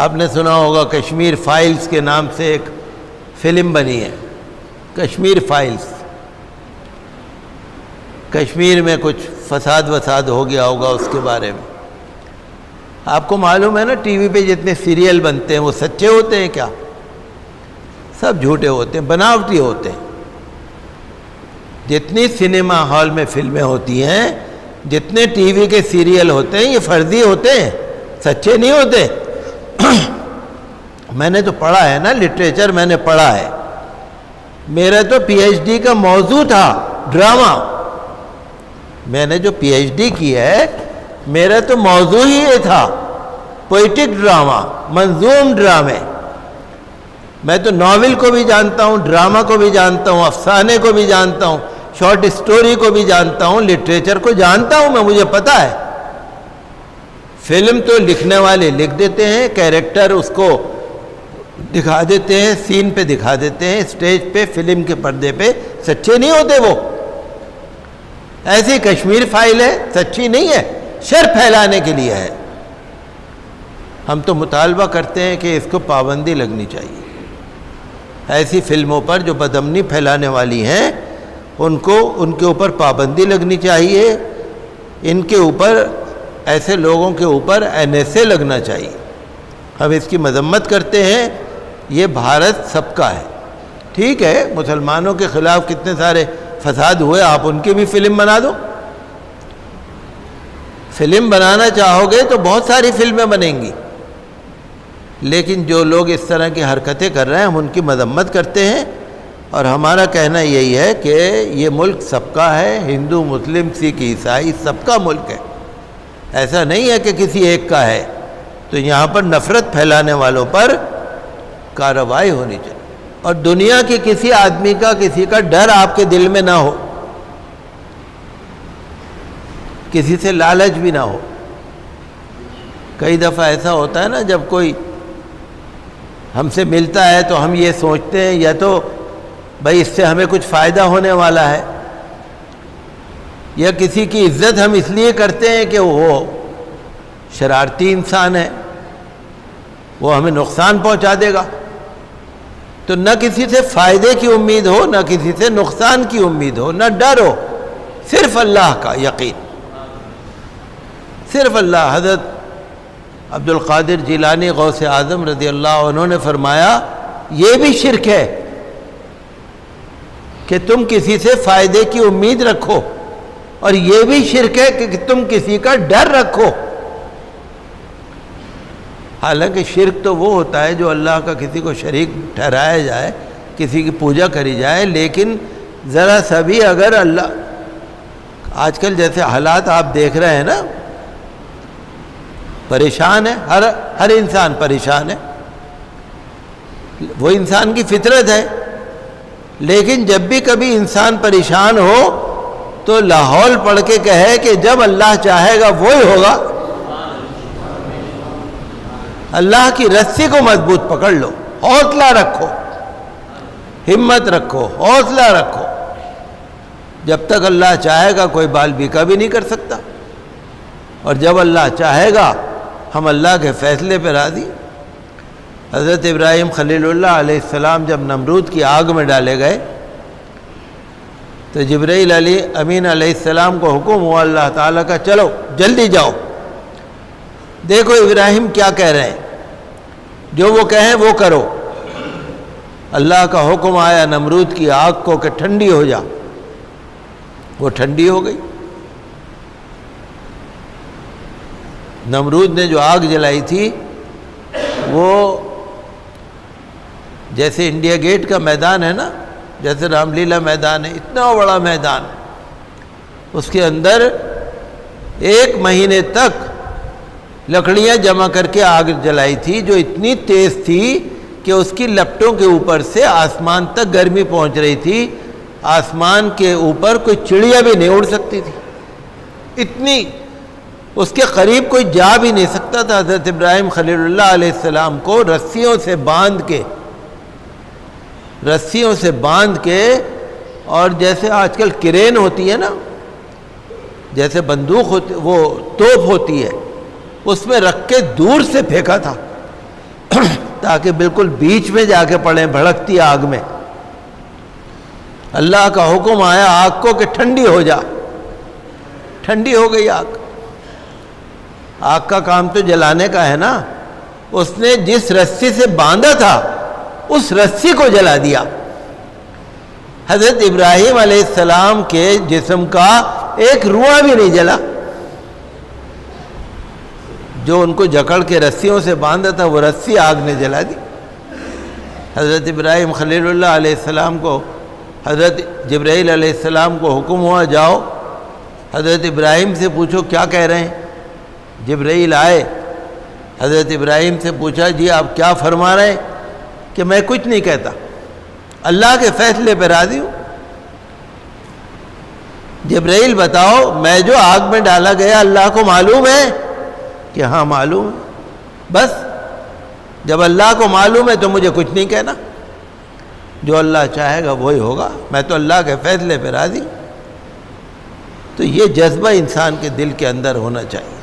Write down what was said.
آپ نے سنا ہوگا کشمیر فائلز کے نام سے ایک فلم بنی ہے، کشمیر فائلز۔ کشمیر میں کچھ فساد ہو گیا ہوگا، اس کے بارے میں آپ کو معلوم ہے نا، ٹی وی پہ جتنے سیریل بنتے ہیں وہ سچے ہوتے ہیں کیا؟ سب جھوٹے ہوتے ہیں، بناوٹی ہوتے ہیں۔ جتنی سنیما ہال میں فلمیں ہوتی ہیں، جتنے ٹی وی کے سیریل ہوتے ہیں، یہ فرضی ہوتے ہیں، سچے نہیں ہوتے۔ میں نے تو پڑھا ہے نا، لٹریچر میں نے پڑھا ہے، میرا تو پی ایچ ڈی کا موضوع تھا ڈرامہ۔ میں نے جو پی ایچ ڈی کی ہے، میرا تو موضوع ہی یہ تھا، پوئٹک ڈرامہ، منظوم ڈرامے۔ میں تو ناول کو بھی جانتا ہوں، ڈرامہ کو بھی جانتا ہوں، افسانے کو بھی جانتا ہوں، شارٹ سٹوری کو بھی جانتا ہوں، لٹریچر کو جانتا ہوں میں، مجھے پتہ ہے۔ فلم تو لکھنے والے لکھ دیتے ہیں، کیریکٹر اس کو دکھا دیتے ہیں، سین پہ دکھا دیتے ہیں، اسٹیج پہ، فلم کے پردے پہ، سچے نہیں ہوتے وہ۔ ایسی کشمیر فائل ہے، سچی نہیں ہے، شر پھیلانے کے لیے ہے۔ ہم تو مطالبہ کرتے ہیں کہ اس کو پابندی لگنی چاہیے، ایسی فلموں پر جو بدامنی پھیلانے والی ہیں ان کے اوپر پابندی لگنی چاہیے، ان کے اوپر، ایسے لوگوں کے اوپر NSA لگنا چاہیے۔ ہم اس کی مذمت کرتے ہیں، یہ بھارت سب کا ہے۔ ٹھیک ہے، مسلمانوں کے خلاف کتنے سارے فساد ہوئے، آپ ان کی بھی فلم بنا دو۔ فلم بنانا چاہو گے تو بہت ساری فلمیں بنیں گی، لیکن جو لوگ اس طرح کی حرکتیں کر رہے ہیں ہم ان کی مذمت کرتے ہیں، اور ہمارا کہنا یہی ہے کہ یہ ملک سب کا ہے، ہندو، مسلم، سکھ، عیسائی، سب کا ملک ہے۔ ایسا نہیں ہے کہ کسی ایک کا ہے، تو یہاں پر نفرت پھیلانے والوں پر کارروائی ہونی چاہیے، اور دنیا کے کسی آدمی کا، کسی کا ڈر آپ کے دل میں نہ ہو، کسی سے لالچ بھی نہ ہو۔ کئی دفعہ ایسا ہوتا ہے نا، جب کوئی ہم سے ملتا ہے تو ہم یہ سوچتے ہیں یا تو بھائی اس سے ہمیں کچھ فائدہ ہونے والا ہے، یا کسی کی عزت ہم اس لیے کرتے ہیں کہ وہ شرارتی انسان ہے، وہ ہمیں نقصان پہنچا دے گا۔ تو نہ کسی سے فائدے کی امید ہو، نہ کسی سے نقصان کی امید ہو، نہ ڈر ہو، صرف اللہ کا یقین، صرف اللہ۔ حضرت عبد القادر جیلانی غوث اعظم رضی اللہ عنہ نے فرمایا یہ بھی شرک ہے کہ تم کسی سے فائدے کی امید رکھو، اور یہ بھی شرک ہے کہ تم کسی کا ڈر رکھو۔ حالانکہ شرک تو وہ ہوتا ہے جو اللہ کا کسی کو شریک ٹھہرایا جائے، کسی کی پوجا کری جائے، لیکن ذرا سا بھی اگر اللہ، آج کل جیسے حالات آپ دیکھ رہے ہیں نا، پریشان ہے، ہر انسان پریشان ہے، وہ انسان کی فطرت ہے، لیکن جب بھی کبھی انسان پریشان ہو تو لاہور پڑھ کے کہے کہ جب اللہ چاہے گا وہی ہوگا۔ اللہ کی رسی کو مضبوط پکڑ لو، حوصلہ رکھو، ہمت رکھو، حوصلہ رکھو۔ جب تک اللہ چاہے گا کوئی بال بیکا بھی نہیں کر سکتا، اور جب اللہ چاہے گا ہم اللہ کے فیصلے پہ راضی۔ حضرت ابراہیم خلیل اللہ علیہ السلام جب نمرود کی آگ میں ڈالے گئے تو جبرائیل امین علیہ السلام کو حکم ہوا اللہ تعالیٰ کا، چلو جلدی جاؤ، دیکھو ابراہیم کیا کہہ رہے ہیں، جو وہ کہیں وہ کرو۔ اللہ کا حکم آیا نمرود کی آگ کو کہ ٹھنڈی ہو جا، وہ ٹھنڈی ہو گئی۔ نمرود نے جو آگ جلائی تھی وہ جیسے انڈیا گیٹ کا میدان ہے نا، جیسے رام لیلا میدان ہے، اتنا بڑا میدان، اس کے اندر 1 مہینے تک لکڑیاں جمع کر کے آگ جلائی تھی، جو اتنی تیز تھی کہ اس کی لپٹوں کے اوپر سے آسمان تک گرمی پہنچ رہی تھی، آسمان کے اوپر کوئی چڑیا بھی نہیں اڑ سکتی تھی، اتنی اس کے قریب کوئی جا بھی نہیں سکتا تھا۔ حضرت ابراہیم خلیل اللہ علیہ السلام کو رسیوں سے باندھ کے اور جیسے آج کل کرین ہوتی ہے نا، جیسے بندوق ہوتی، وہ توپ ہوتی ہے، اس میں رکھ کے دور سے پھینکا تھا، تاکہ بالکل بیچ میں جا کے پڑیں بھڑکتی آگ میں. اللہ کا حکم آیا آگ کو کہ ٹھنڈی ہو جا. ٹھنڈی ہو گئی آگ. آگ کا کام تو جلانے کا ہے نا. اس نے جس رسی سے باندھا تھا اس رسی کو جلا دیا. حضرت ابراہیم علیہ السلام کے جسم کا ایک روواں بھی نہیں جلا. جو ان کو جکڑ کے رسیوں سے باندھا تھا وہ رسی آگ نے جلا دی. حضرت ابراہیم خلیل اللہ علیہ السلام کو حضرت جبرائیل علیہ السلام کو حکم ہوا جاؤ حضرت ابراہیم سے پوچھو کیا کہہ رہے ہیں. جبرائیل آئے, حضرت ابراہیم سے پوچھا جی آپ کیا فرما رہے ہیں؟ کہ میں کچھ نہیں کہتا, اللہ کے فیصلے پہ راضی ہوں. جبرائیل بتاؤ میں جو آگ میں ڈالا گیا اللہ کو معلوم ہے؟ کہ ہاں معلوم ہے. بس جب اللہ کو معلوم ہے تو مجھے کچھ نہیں کہنا. جو اللہ چاہے گا وہی ہوگا, میں تو اللہ کے فیصلے پہ راضی ہوں. تو یہ جذبہ انسان کے دل کے اندر ہونا چاہیے.